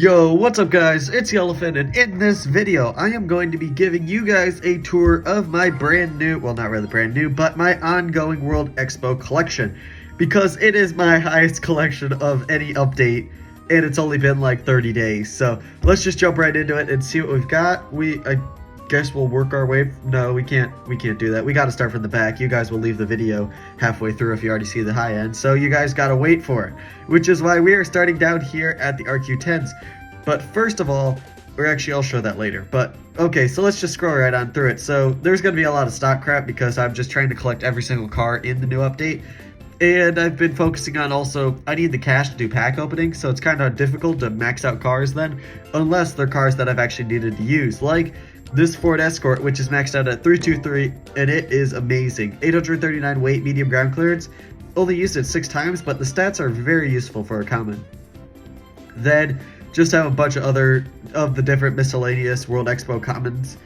Yo, what's up guys? It's the Elephant, and in this video, I am going to be giving you guys a tour of my brand new, well not really brand new, but my ongoing World Expo collection. Because it is my highest collection of any update, and it's only been like 30 days. So, let's just jump right into it and see what we've got. I guess we'll work our way, no we can't do that. We gotta start from the back. You guys will leave the video halfway through if you already see the high end, so you guys gotta wait for it, which is why we are starting down here at the RQ10s. But first of all, or actually I'll show that later, but okay, so let's just scroll right on through it. So there's gonna be a lot of stock crap because I'm just trying to collect every single car in the new update, and I've been focusing on also, I need the cash to do pack openings, so it's kind of difficult to max out cars then, unless they're cars that I've actually needed to use, like this Ford Escort, which is maxed out at 323, and it is amazing. 839 weight, medium ground clearance. Only used it 6 times, but the stats are very useful for a common. Then, just have a bunch of other of the different miscellaneous World Expo commons.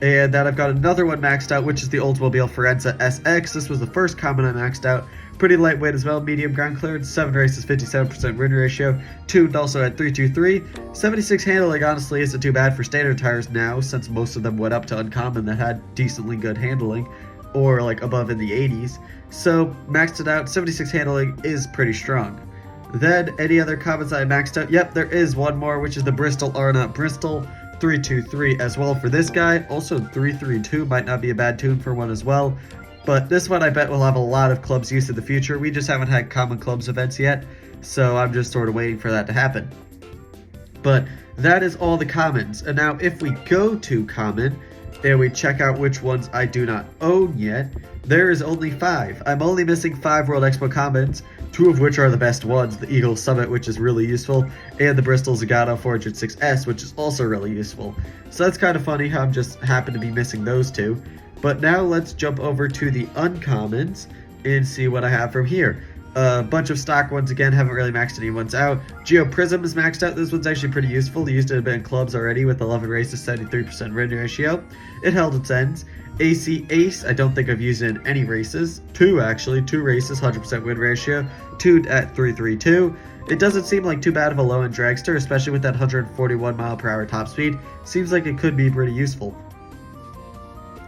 And then I've got another one maxed out, which is the Oldsmobile Forenza SX. This was the first common I maxed out. Pretty lightweight as well, medium ground clearance, 7 races, 57% win ratio, tuned also at 323. 76 handling honestly isn't too bad for standard tires now, since most of them went up to uncommon that had decently good handling, or like above in the 80s. So maxed it out, 76 handling is pretty strong. Then any other commons I maxed out? Yep, there is one more, which is the Bristol Arnott Bristol 323 as well for this guy. Also 332 might not be a bad tune for one as well. But this one I bet will have a lot of clubs used in the future. We just haven't had common clubs events yet, so I'm just sort of waiting for that to happen. But that is all the commons. And now if we go to common and we check out which ones I do not own yet, there is only 5. I'm only missing 5 World Expo commons, 2 of which are the best ones, the Eagle Summit, which is really useful, and the Bristol Zagato 406S, which is also really useful. So that's kind of funny how I'm just happen to be missing those 2. But now let's jump over to the uncommons and see what I have from here. A bunch of stock ones again, haven't really maxed any ones out. Geo Prism is maxed out. This one's actually pretty useful. Used it a bit in clubs already with 11 races, 73% win ratio. It held its ends. AC Ace, I don't think I've used it in any races. 2 actually, 2 races, 100% win ratio. Tuned at 332. It doesn't seem like too bad of a low-end dragster, especially with that 141 mile per hour top speed. Seems like it could be pretty useful.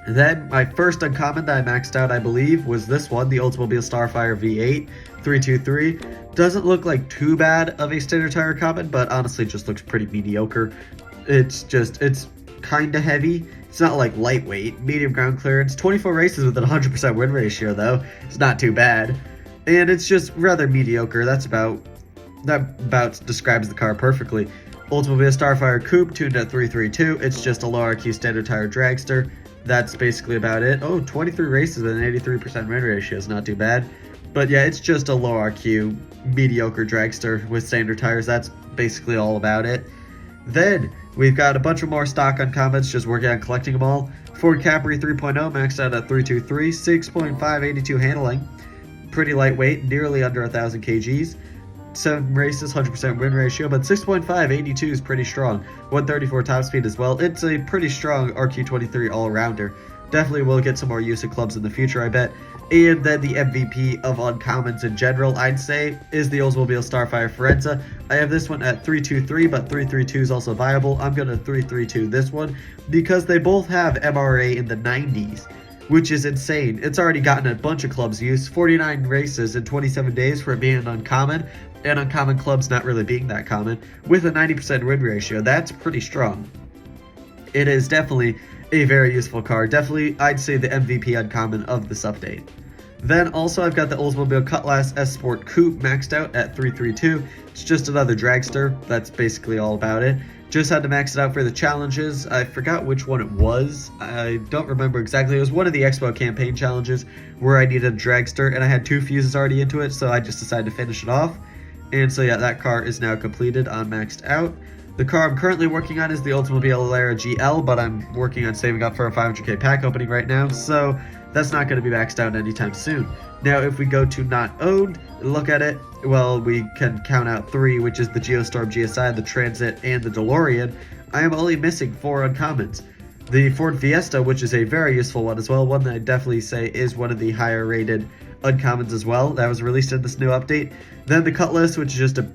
Then, my first uncommon that I maxed out, I believe, was this one, the Oldsmobile Starfire V8 323. Doesn't look like too bad of a standard tire common, but honestly just looks pretty mediocre. It's kind of heavy. It's not like lightweight. Medium ground clearance. 24 races with a 100% win ratio, though. It's not too bad. And it's just rather mediocre. That about describes the car perfectly. Oldsmobile Starfire Coupe, tuned at 332. It's just a low RQ standard tire dragster. That's basically about it. Oh, 23 races with an 83% win ratio is not too bad. But yeah, it's just a low RQ, mediocre dragster with standard tires. That's basically all about it. Then, we've got a bunch of more stock uncommons, just working on collecting them all. Ford Capri 3.0 maxed out at 323, 6.582 handling. Pretty lightweight, nearly under 1,000 kgs. 7 races, 100% win ratio, but 6.582 is pretty strong. 134 top speed as well. It's a pretty strong RQ23 all-rounder. Definitely will get some more use of clubs in the future, I bet. And then the MVP of uncommons in general, I'd say, is the Oldsmobile Starfire Forenza. I have this one at 323, but 332 is also viable. I'm going to 332 this one because they both have MRA in the 90s. Which is insane. It's already gotten a bunch of clubs use, 49 races in 27 days for it being an uncommon, and uncommon clubs not really being that common, with a 90% win ratio. That's pretty strong. It is definitely a very useful car. Definitely, I'd say the MVP uncommon of this update. Then also I've got the Oldsmobile Cutlass S Sport Coupe maxed out at 332. It's just another dragster. That's basically all about it. Just had to max it out for the challenges. I forgot which one it was. I don't remember exactly. It was one of the Expo campaign challenges where I needed a dragster and I had 2 fuses already into it, so I just decided to finish it off. And so yeah, that car is now completed on maxed out. The car I'm currently working on is the Oldsmobile Alera GL, but I'm working on saving up for a 500k pack opening right now, so that's not going to be maxed out anytime soon. Now, if we go to not owned, look at it, well, we can count out 3, which is the Geostorm GSI, the Transit, and the DeLorean. I am only missing 4 uncommons. The Ford Fiesta, which is a very useful one as well, one that I definitely say is one of the higher rated uncommons as well, that was released in this new update. Then the Cutlass, which is just a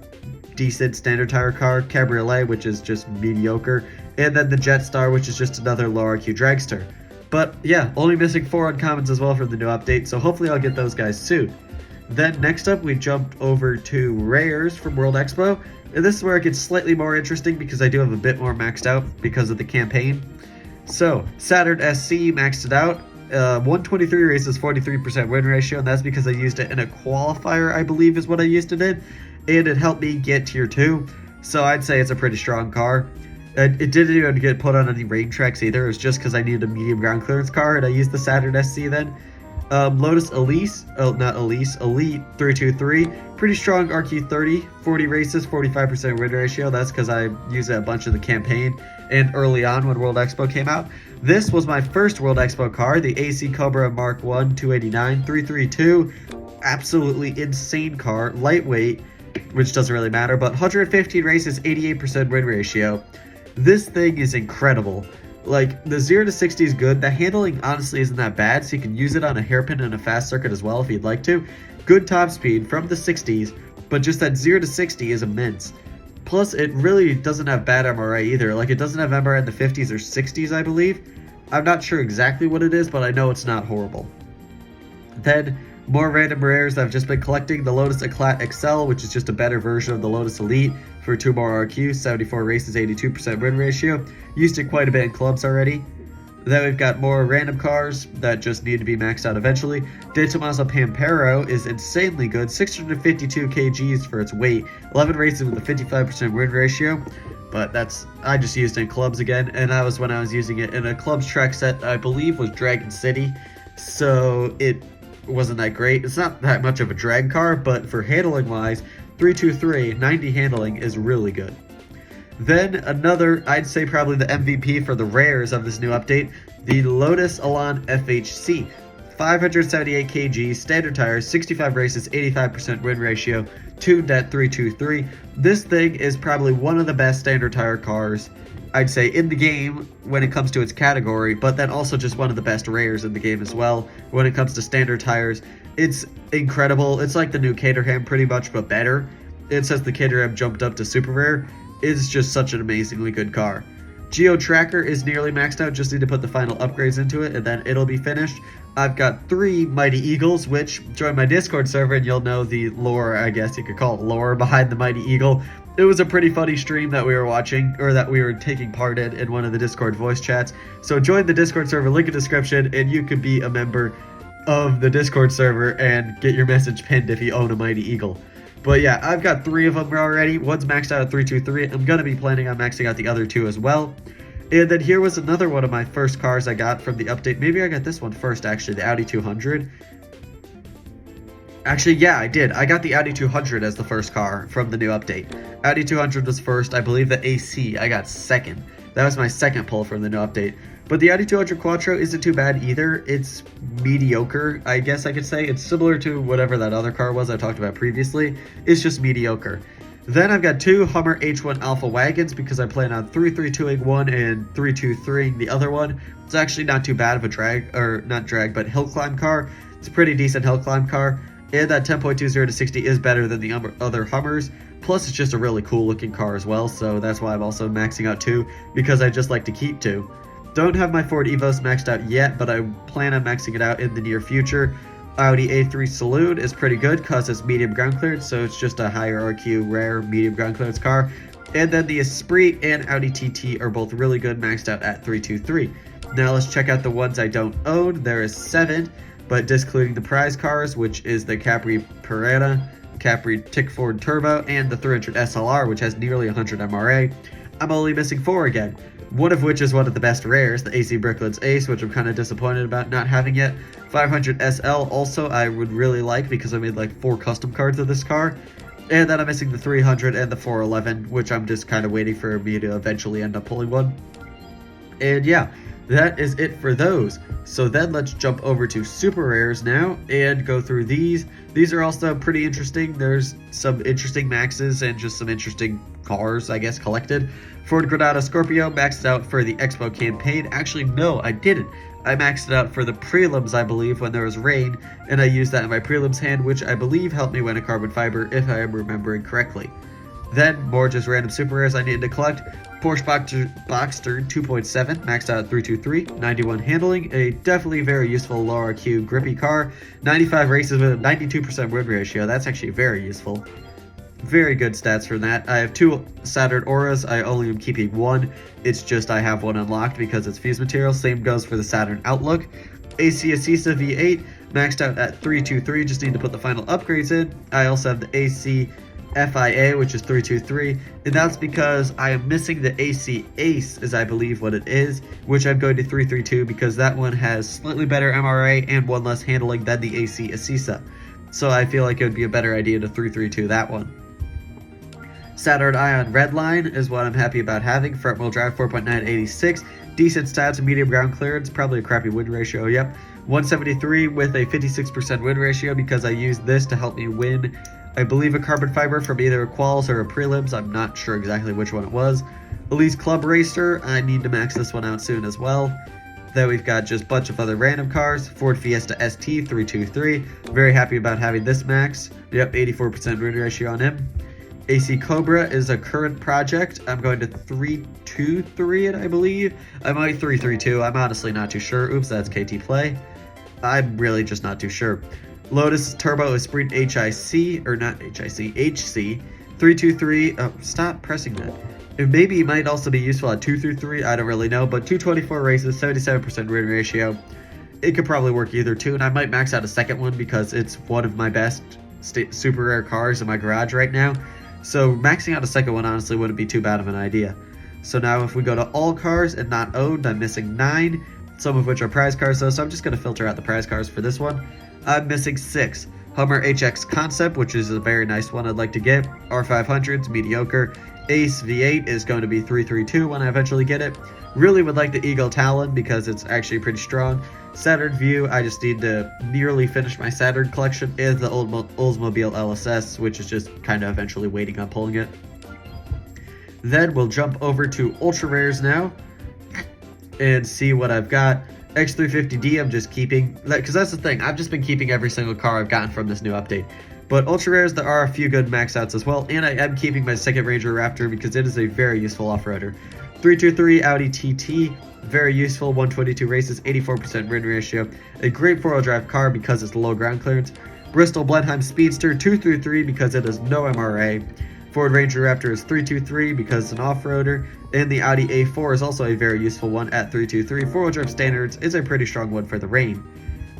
decent standard tire car, Cabriolet, which is just mediocre, and then the Jetstar, which is just another low RQ dragster. But yeah, only missing 4 uncommons as well from the new update, so hopefully I'll get those guys soon. Then next up, we jumped over to rares from World Expo, and this is where it gets slightly more interesting because I do have a bit more maxed out because of the campaign. So, Saturn SC maxed it out. 123 races, 43% win ratio, and that's because I used it in a qualifier, I believe is what I used it in, and it helped me get tier 2, so I'd say it's a pretty strong car. It didn't even get put on any rain tracks either. It was just because I needed a medium ground clearance car, and I used the Saturn SC then. Lotus Elite 323, pretty strong RQ30, 40 races, 45% win ratio. That's because I used it a bunch of the campaign and early on when World Expo came out. This was my first World Expo car, the AC Cobra Mark 1 289 332. Absolutely insane car, lightweight, which doesn't really matter, but 115 races, 88% win ratio. This thing is incredible. Like, the 0 to 60 is good. The handling honestly isn't that bad, so you can use it on a hairpin and a fast circuit as well if you'd like to. Good top speed from the 60s, but just that 0 to 60 is immense. Plus, it really doesn't have bad MRA either. Like, it doesn't have MRA in the 50s or 60s, I believe. I'm not sure exactly what it is, but I know it's not horrible. Then, more random rares I've just been collecting. The Lotus Eclat XL, which is just a better version of the Lotus Elite for 2 more RQ, 74 races, 82% win ratio. Used it quite a bit in clubs already. Then we've got more random cars that just need to be maxed out eventually. De Tomaso Pampero is insanely good, 652 kgs for its weight, 11 races with a 55% win ratio. But I just used it in clubs again, and that was when I was using it in a clubs track set I believe was Dragon City. So it wasn't that great. It's not that much of a drag car, but for handling wise, 323, 90 handling is really good. Then another, I'd say probably the MVP for the rares of this new update, the Lotus Elan FHC. 578 kg, standard tires, 65 races, 85% win ratio, tuned at 323. This thing is probably one of the best standard tire cars, I'd say, in the game when it comes to its category, but then also just one of the best rares in the game as well when it comes to standard tires. It's incredible. It's like the new Caterham pretty much, but better. It says the Caterham jumped up to super rare. It's just such an amazingly good car. Geo Tracker is nearly maxed out, just need to put the final upgrades into it and then it'll be finished. I've got 3 Mighty Eagles, which join my Discord server and you'll know the lore, I guess you could call it lore, behind the Mighty Eagle. It was a pretty funny stream that we were watching, or that we were taking part in one of the Discord voice chats. So join the Discord server, link in description, and you could be a member of the Discord server and get your message pinned if you own a Mighty Eagle. But yeah, I've got 3 of them already. One's maxed out at 323. I'm going to be planning on maxing out the other 2 as well. And then here was another one of my first cars I got from the update. Maybe I got this one first, actually, the Audi 200. Actually, yeah, I did. I got the Audi 200 as the first car from the new update. Audi 200 was first. I believe the AC I got second. That was my second pull from the new update. But the Audi 200 Quattro isn't too bad either. It's mediocre, I guess I could say. It's similar to whatever that other car was I talked about previously. It's just mediocre. Then I've got 2 Hummer H1 Alpha wagons because I plan on 332ing one and 323ing the other one. It's actually not too bad of a drag, or not drag, but hill climb car. It's a pretty decent hill climb car. And that 10.20 to 60 is better than the other Hummers. Plus, it's just a really cool looking car as well, so that's why I'm also maxing out 2, because I just like to keep 2. Don't have my Ford Evos maxed out yet, but I plan on maxing it out in the near future. Audi A3 Saloon is pretty good because it's medium ground clearance, so it's just a higher RQ, rare, medium ground clearance car. And then the Esprit and Audi TT are both really good, maxed out at 323. Now let's check out the ones I don't own. There is 7, but discluding the prize cars, which is the Capri Piranha, Capri Tick Ford Turbo, and the 300 SLR, which has nearly 100 MRA. I'm only missing 4 again. One of which is one of the best rares, the AC Bricklands Ace, which I'm kind of disappointed about not having yet. 500 SL also I would really like because I made like 4 custom cards of this car. And then I'm missing the 300 and the 411, which I'm just kind of waiting for me to eventually end up pulling one. And yeah, that is it for those. So then let's jump over to super rares now and go through these. These are also pretty interesting. There's some interesting maxes and just some interesting cars, I guess, collected. Ford Granada Scorpio maxed out for the Expo campaign. Actually, no, I didn't. I maxed it out for the prelims, I believe, when there was rain, and I used that in my prelims hand, which I believe helped me win a carbon fiber, if I am remembering correctly. Then more just random super rares I needed to collect. Porsche Boxster 2.7, maxed out at 323, 91 handling, a definitely very useful low RQ grippy car, 95 races with a 92% win ratio. That's actually very useful. Very good stats from that. I have 2 Saturn Auras. I only am keeping 1. It's just I have 1 unlocked because it's fuse material. Same goes for the Saturn Outlook. AC Asisa V8, maxed out at 323. Just need to put the final upgrades in. I also have the AC FIA, which is 323, and that's because I am missing the AC Ace, is I believe what it is, which I'm going to 332 because that one has slightly better MRA and 1 less handling than the AC Asisa. So I feel like it would be a better idea to 332 that one. Saturn Ion Redline is what I'm happy about having. Front wheel drive 4.986, decent stats, medium ground clearance, probably a crappy win ratio, yep. 173 with a 56% win ratio because I used this to help me win, I believe, a carbon fiber from either a quals or a prelims. I'm not sure exactly which one it was. Elise Club Racer, I need to max this one out soon as well. Then we've got just a bunch of other random cars. Ford Fiesta ST 323, very happy about having this max. Yep, 84% win ratio on him. AC Cobra is a current project. I'm going to 323 it, I believe. I might 332. I'm honestly not too sure. Oops, that's KT Play. I'm really just not too sure. Lotus Turbo Esprit HIC, or not HIC, HC 323. Oh, stop pressing that. It maybe might also be useful at 233. I don't really know, but 224 races, 77% win ratio. It could probably work either two, and I might max out a second one because it's one of my best super rare cars in my garage right now. So maxing out a second one honestly wouldn't be too bad of an idea. So now if we go to all cars and not owned, I'm missing 9, some of which are prize cars though, so I'm just going to filter out the prize cars for this one. I'm missing 6. Hummer HX Concept, which is a very nice one I'd like to get. R500's mediocre. Ace V8 is going to be 332 when I eventually get it. Really would like the Eagle Talon because it's actually pretty strong. Saturn View, I just need to nearly finish my Saturn collection, and the Oldsmobile LSS, which is just kind of eventually waiting on pulling it. Then we'll jump over to Ultra Rares now and see what I've got. X350D I'm just keeping, because that's the thing, I've just been keeping every single car I've gotten from this new update. But Ultra Rares, there are a few good max outs as well, and I am keeping my second Ranger Raptor because it is a very useful off-roader. 323 Audi TT, very useful, 122 races, 84% win ratio, a great four-wheel drive car because it's low ground clearance. Bristol Blenheim Speedster 233 because it has no MRA. Ford Ranger Raptor is 323 because it's an off-roader, and the Audi A4 is also a very useful one at 323. Four-wheel drive standards is a pretty strong one for the rain.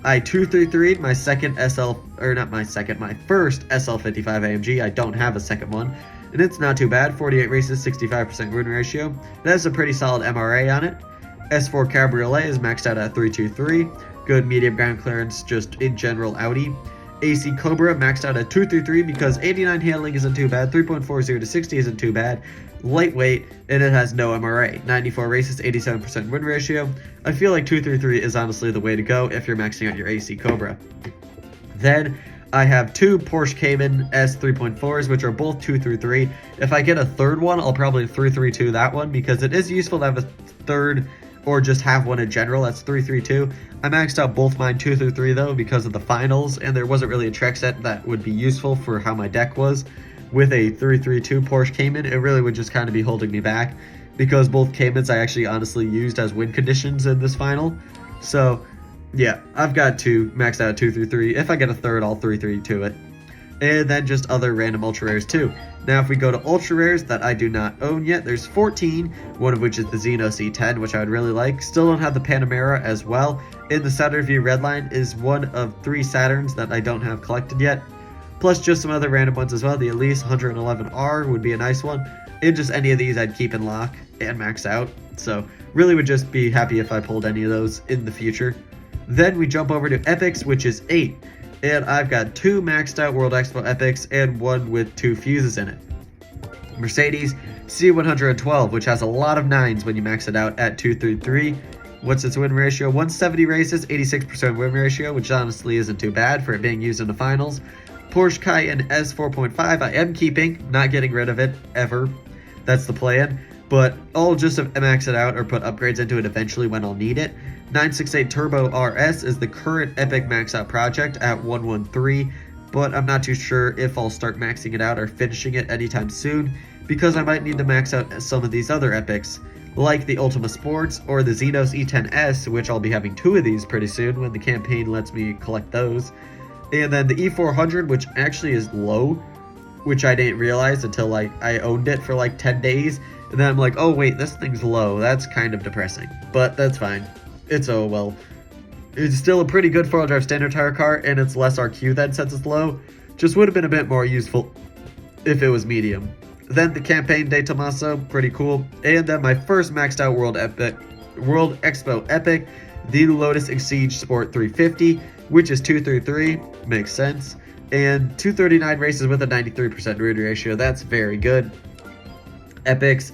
I 233 my second my first SL55 AMG. I don't have a second one, and it's not too bad. 48 races, 65% win ratio. It has a pretty solid MRA on it. S4 Cabriolet is maxed out at 323. Good medium ground clearance, just in general Audi. AC Cobra maxed out at 233 because 89 handling isn't too bad. 3.40 to 60 isn't too bad. Lightweight, and it has no MRA. 94 races, 87% win ratio. I feel like 233 is honestly the way to go if you're maxing out your AC Cobra. Then I have 2 Porsche Cayman S 3.4s, which are both 233. If I get a third one, I'll probably 332 that one because it is useful to have a third or just have one in general. That's 332. I maxed out both mine 2-3 though because of the finals, and there wasn't really a track set that would be useful for how my deck was. With a 332 Porsche Cayman, it really would just kind of be holding me back because both Caymans I actually honestly used as win conditions in this final. So yeah, I've got to max out 2-3. If I get a third, I'll 332 it. And then just other random ultra rares too. Now if we go to ultra rares that I do not own yet, there's 14, one of which is the Xeno C10, which I would really like. Still don't have the Panamera as well. And the Saturn V Redline is one of 3 Saturns that I don't have collected yet. Plus just some other random ones as well. The Elise 111R would be a nice one. And just any of these I'd keep in lock and max out. So really would just be happy if I pulled any of those in the future. Then we jump over to Epics, which is 8. And I've got 2 maxed out World Expo Epics and 1 with 2 fuses in it. Mercedes C112, which has a lot of 9s when you max it out at 233. What's its win ratio? 170 races, 86% win ratio, which honestly isn't too bad for it being used in the finals. Porsche Cayenne S4.5, I am keeping, not getting rid of it, ever. That's the plan. But I'll just max it out or put upgrades into it eventually when I'll need it. 968 Turbo RS is the current Epic max out project at 113. but I'm not too sure if I'll start maxing it out or finishing it anytime soon, because I might need to max out some of these other epics, like the Ultima Sports or the Xenos E10S, which I'll be having 2 of these pretty soon when the campaign lets me collect those. And then the E400, which actually is low, which I didn't realize until like I owned it for like 10 days. And then I'm like, oh wait, this thing's low. That's kind of depressing, but that's fine. It's oh well. It's still a pretty good 4-wheel drive standard tire car, and it's less RQ then since it's low. Just would have been a bit more useful if it was medium. Then the campaign de Tommaso, pretty cool. And then my first maxed out World Expo Epic, the Lotus Exige Sport 350, which is 233, makes sense. And 239 races with a 93% win ratio, that's very good. Epics,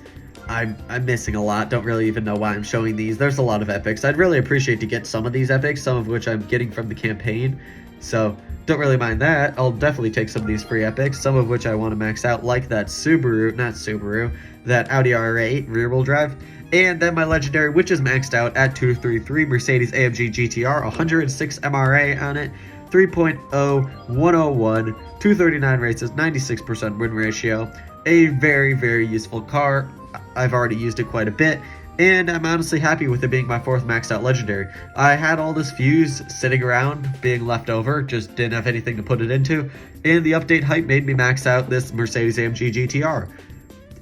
I'm missing a lot. Don't really even know why I'm showing these. There's a lot of epics. I'd really appreciate to get some of these epics, some of which I'm getting from the campaign. So don't really mind that. I'll definitely take some of these free epics, some of which I want to max out, like that that Audi R8 rear-wheel drive. And then my legendary, which is maxed out at 233, Mercedes AMG GTR, 106 MRA on it, 3.0, 101, 239 races, 96% win ratio. A very, very useful car. I've already used it quite a bit, and I'm honestly happy with it being my 4th maxed out legendary. I had all this fuse sitting around being left over, just didn't have anything to put it into, and the update hype made me max out this Mercedes AMG GTR.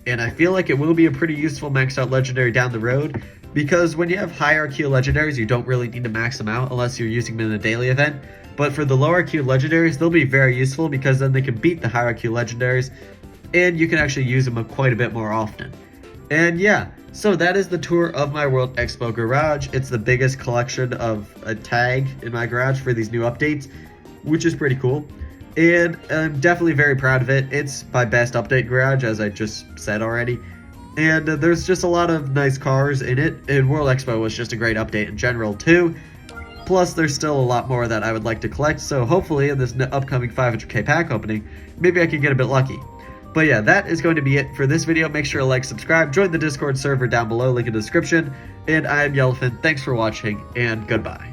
And I feel like it will be a pretty useful maxed out legendary down the road, because when you have high RQ legendaries, you don't really need to max them out unless you're using them in a daily event. But for the low RQ legendaries, they'll be very useful because then they can beat the high RQ legendaries, and you can actually use them quite a bit more often. And yeah, so that is the tour of my World Expo garage. It's the biggest collection of a tag in my garage for these new updates, which is pretty cool. And I'm definitely very proud of it. It's my best update garage, as I just said already. And there's just a lot of nice cars in it, and World Expo was just a great update in general too. Plus, there's still a lot more that I would like to collect, so hopefully in this upcoming 500k pack opening, maybe I can get a bit lucky. But yeah, that is going to be it for this video. Make sure to like, subscribe, join the Discord server down below, link in the description. And I am Yellowfin. Thanks for watching, and goodbye.